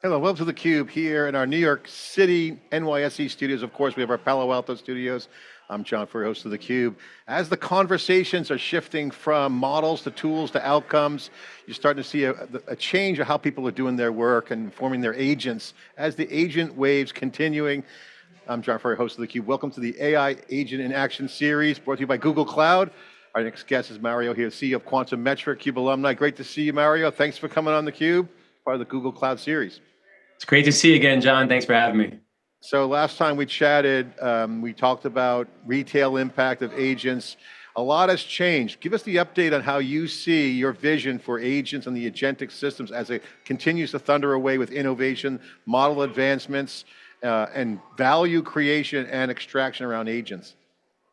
Hello, welcome to theCUBE here in our New York City, NYSE studios. Of course, we have our Palo Alto studios. I'm John Furrier, host of theCUBE. As the conversations are shifting from models to tools to outcomes, you're starting to see a change of how people are doing their work and forming their agents. As the agent wave's continuing, I'm John Furrier, host of theCUBE. Welcome to the AI Agent in Action series, brought to you by Google Cloud. Our next guest is Mario here, CEO of Quantum Metric, CUBE alumni. Great to see you, Mario. Thanks for coming on theCUBE, part of the Google Cloud series. It's great to see you again, John. Thanks for having me. So last time we chatted, we talked about retail impact of agents. A lot has changed. Give us the update on how you see your vision for agents and the agentic systems as it continues to thunder away with innovation, model advancements, and value creation and extraction around agents.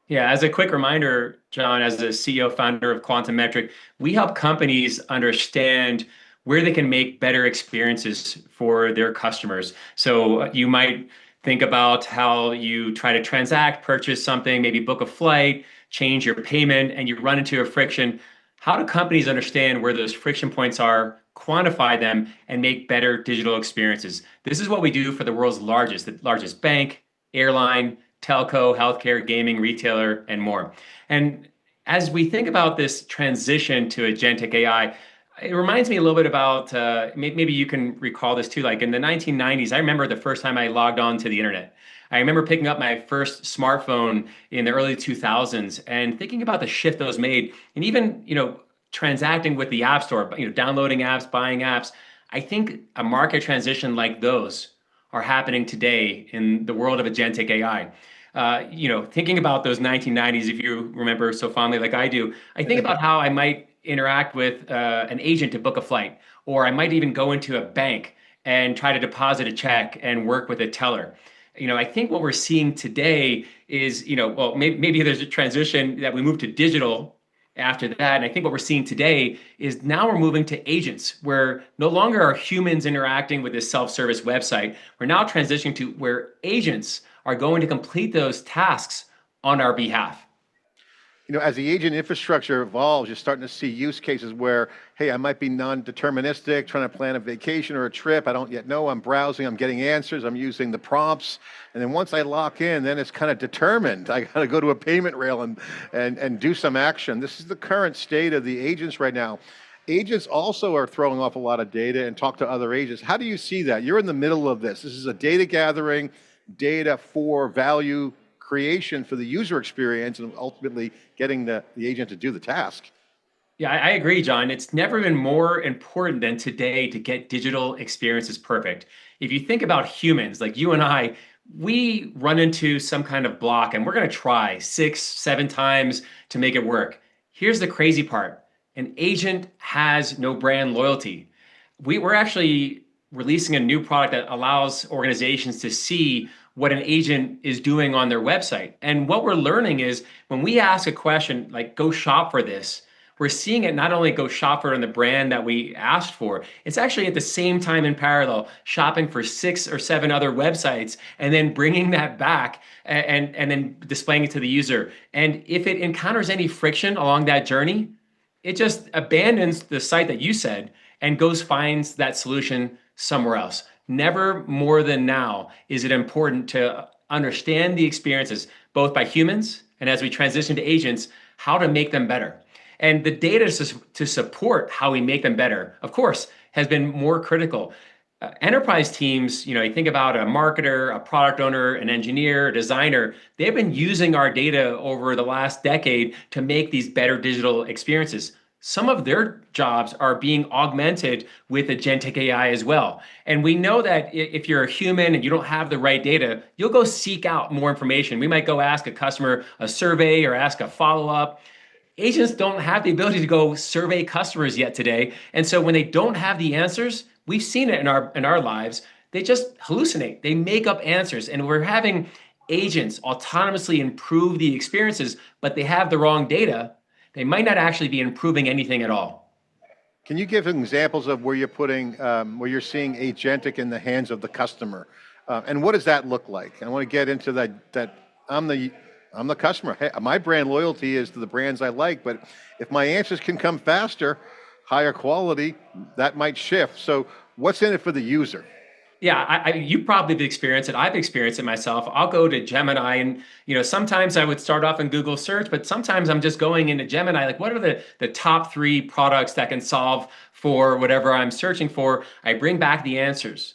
Yeah, as a quick reminder, John, as the CEO founder of Quantum Metric, we help companies understand where they can make better experiences for their customers. So you might think about how you try to transact, purchase something, maybe book a flight, change your payment, and you run into a friction. How do companies understand where those friction points are, quantify them, and make better digital experiences? This is what we do for the world's largest bank, airline, telco, healthcare, gaming, retailer, and more. And as we think about this transition to agentic AI, it reminds me a little bit about, maybe you can recall this too, like in the 1990s, I remember the first time I logged on to the internet. I remember picking up my first smartphone in the early 2000s and thinking about the shift that was made, and even, transacting with the App Store, downloading apps, buying apps. I think a market transition like those are happening today in the world of agentic AI. Thinking about those 1990s, if you remember so fondly like I do, I think about how I might interact with an agent to book a flight, or I might even go into a bank and try to deposit a check and work with a teller. I think what we're seeing today is, maybe there's a transition that we move to digital after that. And I think what we're seeing today is now we're moving to agents, where no longer are humans interacting with this self-service website. We're now transitioning to where agents are going to complete those tasks on our behalf. As the agent infrastructure evolves, you're starting to see use cases where, hey, I might be non-deterministic, trying to plan a vacation or a trip. I don't yet know. I'm browsing. I'm getting answers. I'm using the prompts. And then once I lock in, then it's kind of determined. I got to go to a payment rail and do some action. This is the current state of the agents right now. Agents also are throwing off a lot of data and talk to other agents. How do you see that? You're in the middle of this. This is a data gathering, data for value creation for the user experience, and ultimately getting the agent to do the task. Yeah, I agree, John. It's never been more important than today to get digital experiences perfect. If you think about humans, like you and I, we run into some kind of block and we're going to try 6, 7 times to make it work. Here's the crazy part. An agent has no brand loyalty. We're actually releasing a new product that allows organizations to see what an agent is doing on their website. And what we're learning is when we ask a question like, go shop for this, we're seeing it not only go shop for it on the brand that we asked for, it's actually at the same time in parallel shopping for 6 or 7 other websites and then bringing that back and then displaying it to the user. And if it encounters any friction along that journey, it just abandons the site that you said and finds that solution somewhere else. Never more than now is it important to understand the experiences, both by humans and as we transition to agents, how to make them better. And the data to support how we make them better, of course, has been more critical. Enterprise teams, you think about a marketer, a product owner, an engineer, a designer, they've been using our data over the last decade to make these better digital experiences. Some of their jobs are being augmented with agentic AI as well. And we know that if you're a human and you don't have the right data, you'll go seek out more information. We might go ask a customer a survey or ask a follow-up. Agents don't have the ability to go survey customers yet today. And so when they don't have the answers, we've seen it in our lives, they just hallucinate. They make up answers. And we're having agents autonomously improve the experiences, but they have the wrong data. They might not actually be improving anything at all. Can you give examples of where you're where you're seeing agentic in the hands of the customer? And what does that look like? I want to get into that I'm the customer. Hey, my brand loyalty is to the brands I like, but if my answers can come faster, higher quality, that might shift. So what's in it for the user? Yeah, you probably have experienced it. I've experienced it myself. I'll go to Gemini and, sometimes I would start off in Google search, but sometimes I'm just going into Gemini, like what are the top three products that can solve for whatever I'm searching for? I bring back the answers.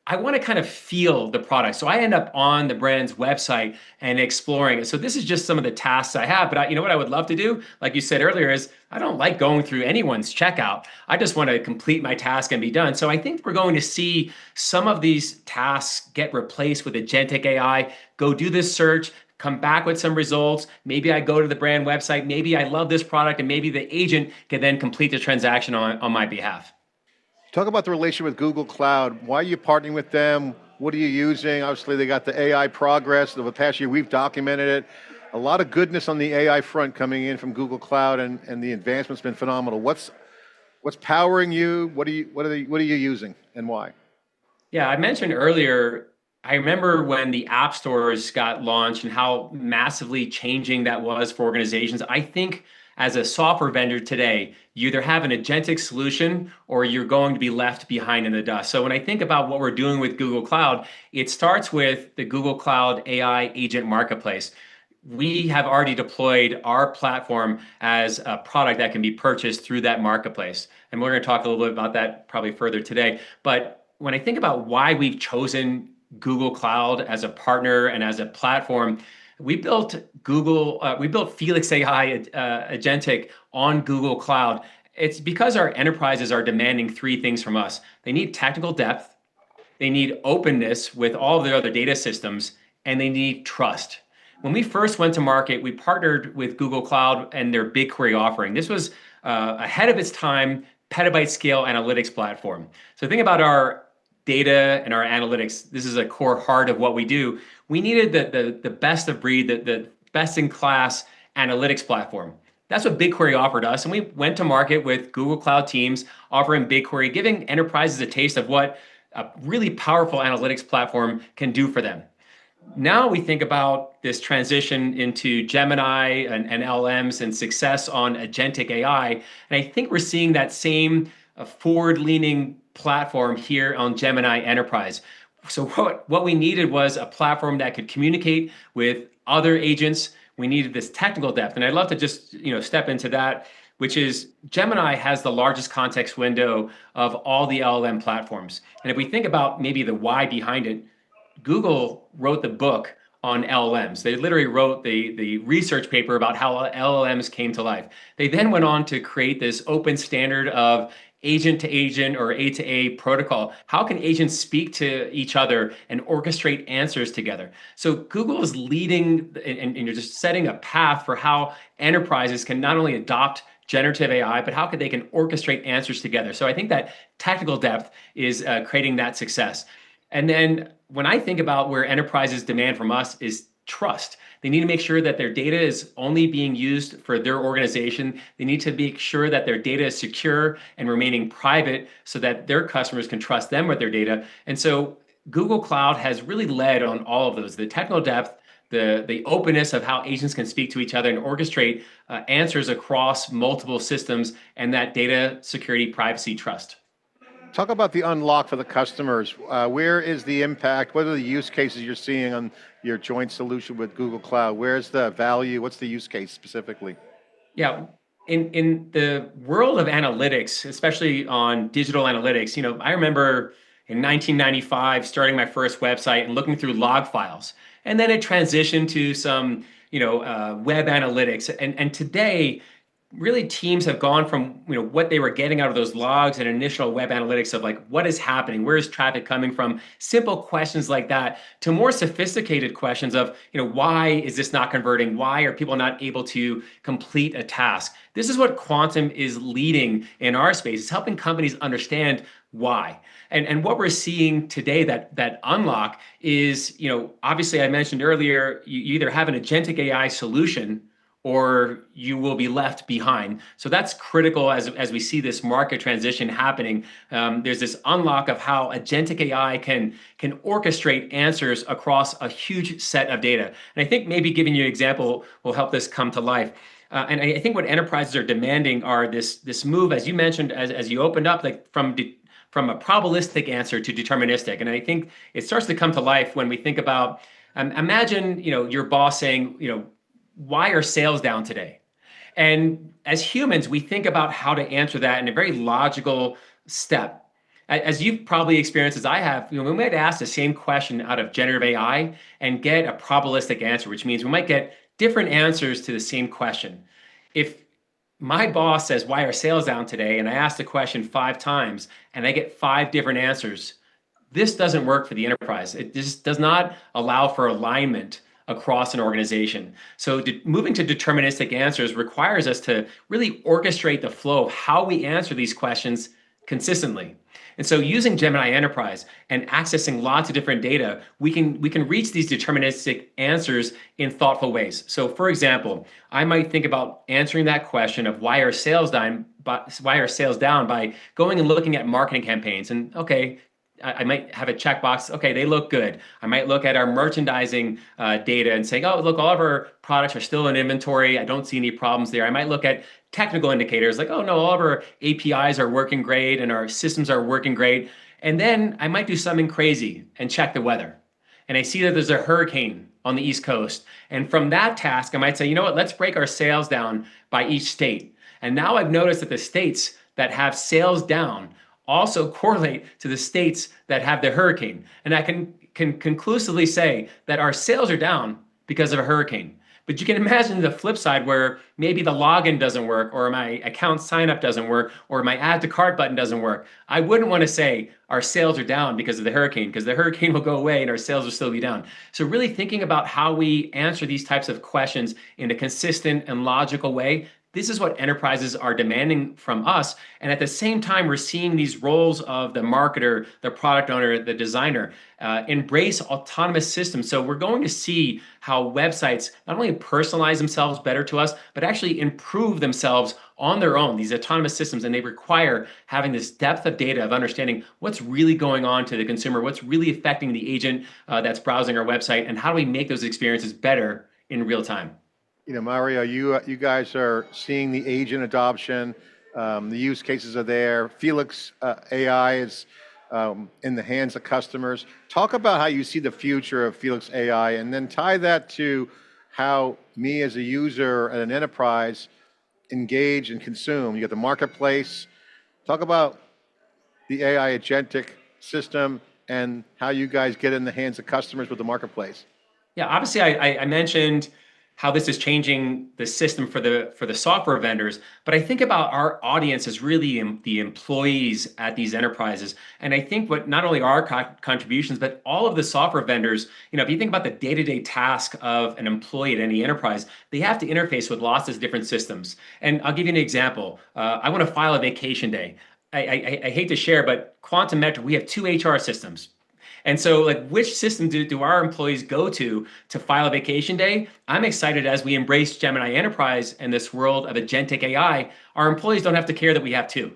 I want to kind of feel the product. So I end up on the brand's website and exploring it. So this is just some of the tasks I have. But you know what I would love to do? Like you said earlier, is I don't like going through anyone's checkout. I just want to complete my task and be done. So I think we're going to see some of these tasks get replaced with agentic AI. Go do this search, come back with some results. Maybe I go to the brand website. Maybe I love this product, and maybe the agent can then complete the transaction on my behalf. Talk about the relationship with Google Cloud. Why are you partnering with them? What are you using? Obviously, they got the AI progress. Over the past year, we've documented it. A lot of goodness on the AI front coming in from Google Cloud, and the advancement's been phenomenal. What's powering you? What are you using, and why? Yeah, I mentioned earlier, I remember when the app stores got launched and how massively changing that was for organizations. I think as a software vendor today, you either have an agentic solution or you're going to be left behind in the dust. So when I think about what we're doing with Google Cloud, it starts with the Google Cloud AI Agent Marketplace. We have already deployed our platform as a product that can be purchased through that marketplace. And we're going to talk a little bit about that probably further today. But when I think about why we've chosen Google Cloud as a partner and as a platform, we built Felix AI Agentic on Google Cloud. It's because our enterprises are demanding three things from us. They need technical depth, they need openness with all of their other data systems, and they need trust. When we first went to market, we partnered with Google Cloud and their BigQuery offering. This was ahead of its time, petabyte scale analytics platform. So think about our data and our analytics. This is a core heart of what we do. We needed the best of breed, the best in class analytics platform. That's what BigQuery offered us. And we went to market with Google Cloud Teams offering BigQuery, giving enterprises a taste of what a really powerful analytics platform can do for them. Now we think about this transition into Gemini and LMs and success on agentic AI. And I think we're seeing that same forward-leaning platform here on Gemini Enterprise. So what we needed was a platform that could communicate with other agents. We needed this technical depth. And I'd love to just step into that, which is Gemini has the largest context window of all the LLM platforms. And if we think about maybe the why behind it, Google wrote the book on LLMs. They literally wrote the research paper about how LLMs came to life. They then went on to create this open standard of agent to agent or A to A protocol. How can agents speak to each other and orchestrate answers together? So Google is leading and you're just setting a path for how enterprises can not only adopt generative AI, but how could they can orchestrate answers together. So I think that technical depth is creating that success. And then when I think about where enterprises demand from us is trust. They need to make sure that their data is only being used for their organization. They need to make sure that their data is secure and remaining private so that their customers can trust them with their data. And so Google Cloud has really led on all of those, the technical depth, the openness of how agents can speak to each other and orchestrate answers across multiple systems, and that data security, privacy, trust. Talk about the unlock for the customers. Where is the impact? What are the use cases you're seeing on your joint solution with Google Cloud? Where's the value? What's the use case specifically? Yeah. In the world of analytics, especially on digital analytics, I remember in 1995 starting my first website and looking through log files, and then it transitioned to some, web analytics. And today, really teams have gone from what they were getting out of those logs and initial web analytics of like what is happening, where is traffic coming from, simple questions like that, to more sophisticated questions of why is this not converting, why are people not able to complete a task. This is what quantum is leading in our space. It's helping companies understand why. And what we're seeing today, that unlock is, obviously I mentioned earlier, you either have an agentic AI solution or you will be left behind. So that's critical as we see this market transition happening. There's this unlock of how agentic AI can orchestrate answers across a huge set of data. And I think maybe giving you an example will help this come to life. And I think what enterprises are demanding are this move, as you mentioned, as you opened up, like from from a probabilistic answer to deterministic. And I think it starts to come to life when we think about, imagine, your boss saying, why are sales down today? And as humans, we think about how to answer that in a very logical step. As you've probably experienced, as I have, we might ask the same question out of generative AI and get a probabilistic answer, which means we might get different answers to the same question. If my boss says, why are sales down today? And I ask the question 5 times and I get 5 different answers. This doesn't work for the enterprise. It just does not allow for alignment across an organization. So moving to deterministic answers requires us to really orchestrate the flow of how we answer these questions consistently. And so using Gemini Enterprise and accessing lots of different data, we can reach these deterministic answers in thoughtful ways. So for example, I might think about answering that question of why are sales down by going and looking at marketing campaigns. And okay, I might have a checkbox. Okay, they look good. I might look at our merchandising data and say, oh, look, all of our products are still in inventory. I don't see any problems there. I might look at technical indicators like, oh no, all of our APIs are working great and our systems are working great. And then I might do something crazy and check the weather. And I see that there's a hurricane on the East Coast. And from that task, I might say, you know what, let's break our sales down by each state. And now I've noticed that the states that have sales down also correlate to the states that have the hurricane. And I can conclusively say that our sales are down because of a hurricane. But you can imagine the flip side where maybe the login doesn't work, or my account sign up doesn't work, or my add to cart button doesn't work. I wouldn't want to say our sales are down because of the hurricane, because the hurricane will go away and our sales will still be down. So really thinking about how we answer these types of questions in a consistent and logical way, this is what enterprises are demanding from us. And at the same time, we're seeing these roles of the marketer, the product owner, the designer embrace autonomous systems. So we're going to see how websites not only personalize themselves better to us, but actually improve themselves on their own, these autonomous systems. And they require having this depth of data of understanding what's really going on to the consumer, what's really affecting the agent that's browsing our website, and how do we make those experiences better in real time. Mario, you guys are seeing the agent adoption. The use cases are there. Felix AI is in the hands of customers. Talk about how you see the future of Felix AI, and then tie that to how me as a user at an enterprise engage and consume. You got the marketplace. Talk about the AI agentic system and how you guys get in the hands of customers with the marketplace. Yeah, obviously I mentioned how this is changing the system for the software vendors, but I think about our audience as really the employees at these enterprises. And I think what not only our contributions, but all of the software vendors, if you think about the day-to-day task of an employee at any enterprise, they have to interface with lots of different systems. And I'll give you an example. I want to file a vacation day. I hate to share, but Quantum Metric, we have 2 HR systems. And so, like, which system do our employees go to file a vacation day? I'm excited as we embrace Gemini Enterprise and this world of agentic AI, our employees don't have to care that we have 2.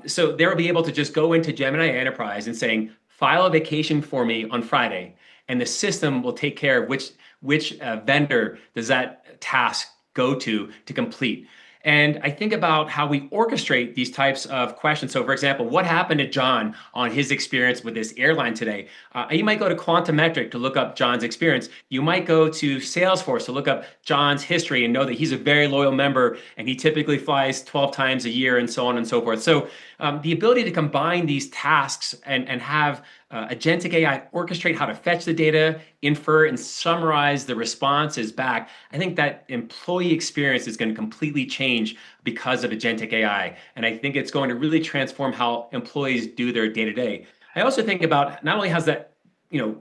So they'll be able to just go into Gemini Enterprise and saying, file a vacation for me on Friday. And the system will take care of which vendor does that task go to complete. And I think about how we orchestrate these types of questions. So for example, what happened to John on his experience with this airline today? You might go to Quantum Metric to look up John's experience. You might go to Salesforce to look up John's history and know that he's a very loyal member and he typically flies 12 times a year and so on and so forth. So the ability to combine these tasks and have agentic AI orchestrate how to fetch the data, infer, and summarize the responses back, I think that employee experience is going to completely change because of agentic AI. And I think it's going to really transform how employees do their day-to-day. I also think about not only has that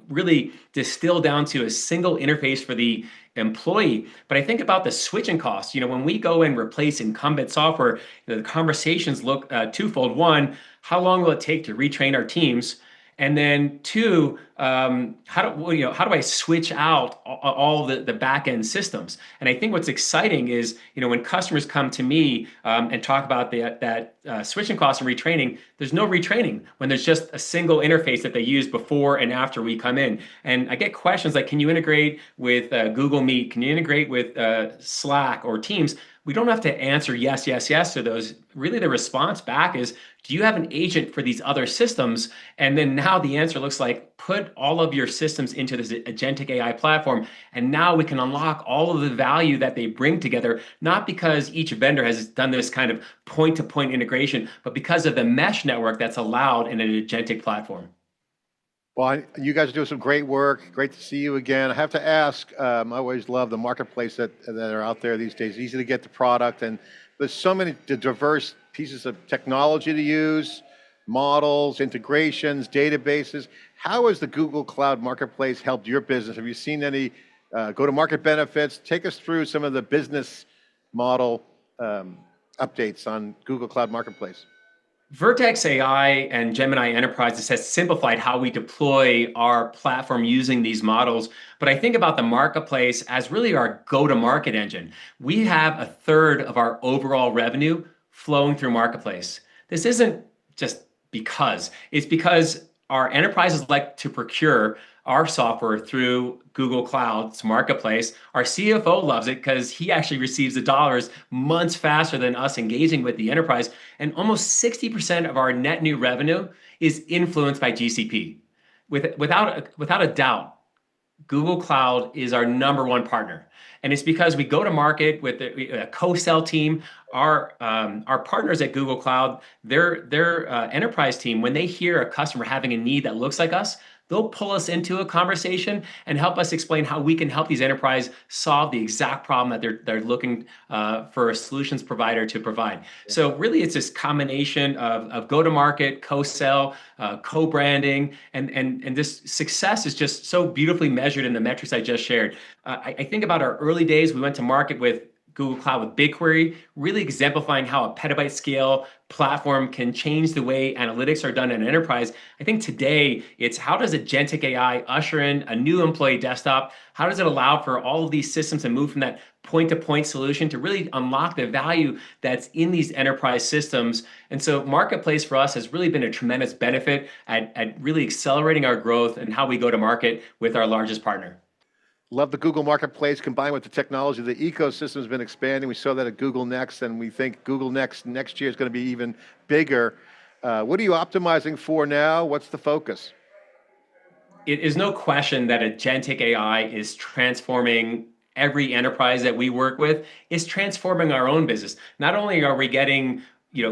really distilled down to a single interface for the employee, but I think about the switching costs. When we go and replace incumbent software, the conversations look twofold. One, how long will it take to retrain our teams? And then 2, how do I switch out all the back end systems? And I think what's exciting is, when customers come to me and talk about that switching costs and retraining, there's no retraining when there's just a single interface that they use before and after we come in. And I get questions like, can you integrate with Google Meet? Can you integrate with Slack or Teams? we don't have to answer yes, yes, yes to those. Really, the response back is, do you have an agent for these other systems? And then now the answer looks like, put all of your systems into this agentic AI platform. And now we can unlock all of the value that they bring together, not because each vendor has done this kind of point-to-point integration, but because of the mesh network that's allowed in an agentic platform. Well, you guys are doing some great work. Great to see you again. I have to ask, I always love the marketplace that are out there these days. Easy to get the product, and there's so many diverse pieces of technology to use, models, integrations, databases. How has the Google Cloud Marketplace helped your business? Have you seen any go-to-market benefits? Take us through some of the business model updates on Google Cloud Marketplace. Vertex AI and Gemini Enterprises has simplified how we deploy our platform using these models. But I think about the marketplace as really our go-to-market engine. We have a third of our overall revenue flowing through marketplace. This isn't just because, it's because our enterprises like to procure our software through Google Cloud's marketplace. Our CFO loves it because he actually receives the dollars months faster than us engaging with the enterprise. And almost 60% of our net new revenue is influenced by GCP. Without a doubt, Google Cloud is our number one partner. And it's because we go to market with a co-sell team. Our partners at Google Cloud, their enterprise team, when they hear a customer having a need that looks like us, they'll pull us into a conversation and help us explain how we can help these enterprises solve the exact problem that they're looking for a solutions provider to provide. Yeah. So really, it's this combination of go-to-market, co-sell, co-branding, and this success is just so beautifully measured in the metrics I just shared. I think about our early days. We went to market with Google Cloud with BigQuery, really exemplifying how a petabyte scale platform can change the way analytics are done in an enterprise. I think today it's how does agentic AI usher in a new employee desktop? How does it allow for all of these systems to move from that point-to-point solution to really unlock the value that's in these enterprise systems? And so marketplace for us has really been a tremendous benefit at really accelerating our growth and how we go to market with our largest partner. Love the Google Marketplace combined with the technology. The ecosystem has been expanding. We saw that at Google Next, and we think Google Next next year is going to be even bigger. What are you optimizing for now? What's the focus? It is no question that agentic AI is transforming every enterprise that we work with. It's transforming our own business. Not only are we getting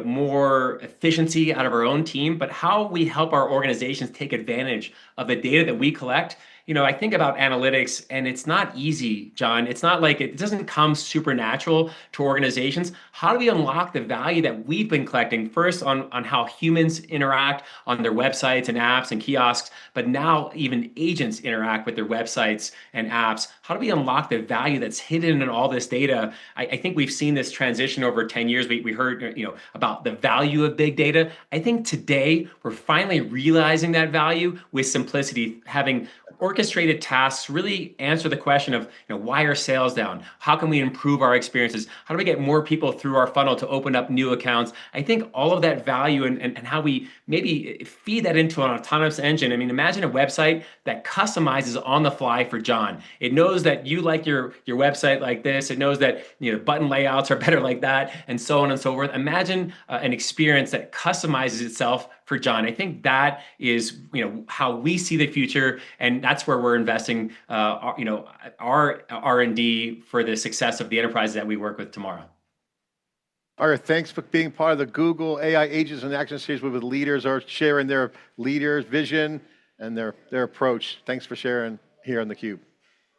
more efficiency out of our own team, but how we help our organizations take advantage of the data that we collect. I think about analytics, and it's not easy, John. It's not like it doesn't come supernatural to organizations. How do we unlock the value that we've been collecting first on how humans interact on their websites and apps and kiosks, but now even agents interact with their websites and apps? How do we unlock the value that's hidden in all this data? I think we've seen this transition over 10 years. We heard about the value of big data. I think today we're finally realizing that value with simplicity, having orchestrated tasks really answer the question of why are sales down? How can we improve our experiences? How do we get more people through our funnel to open up new accounts? I think all of that value and how we maybe feed that into an autonomous engine. I mean, imagine a website that customizes on the fly for John. It knows that you like your website like this. It knows that button layouts are better like that, and so on and so forth. Imagine an experience that customizes itself for John. I think that is how we see the future, and that's where we're investing our R&D for the success of the enterprises that we work with tomorrow. All right, thanks for being part of the Google AI Agents in Action series with leaders are sharing their leaders' vision and their approach. Thanks for sharing here on theCUBE.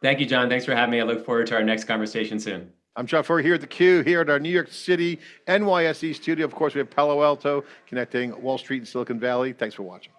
Thank you, John. Thanks for having me. I look forward to our next conversation soon. I'm John Furrier here at theCUBE, here at our New York City NYSE studio. Of course, we have Palo Alto connecting Wall Street and Silicon Valley. Thanks for watching.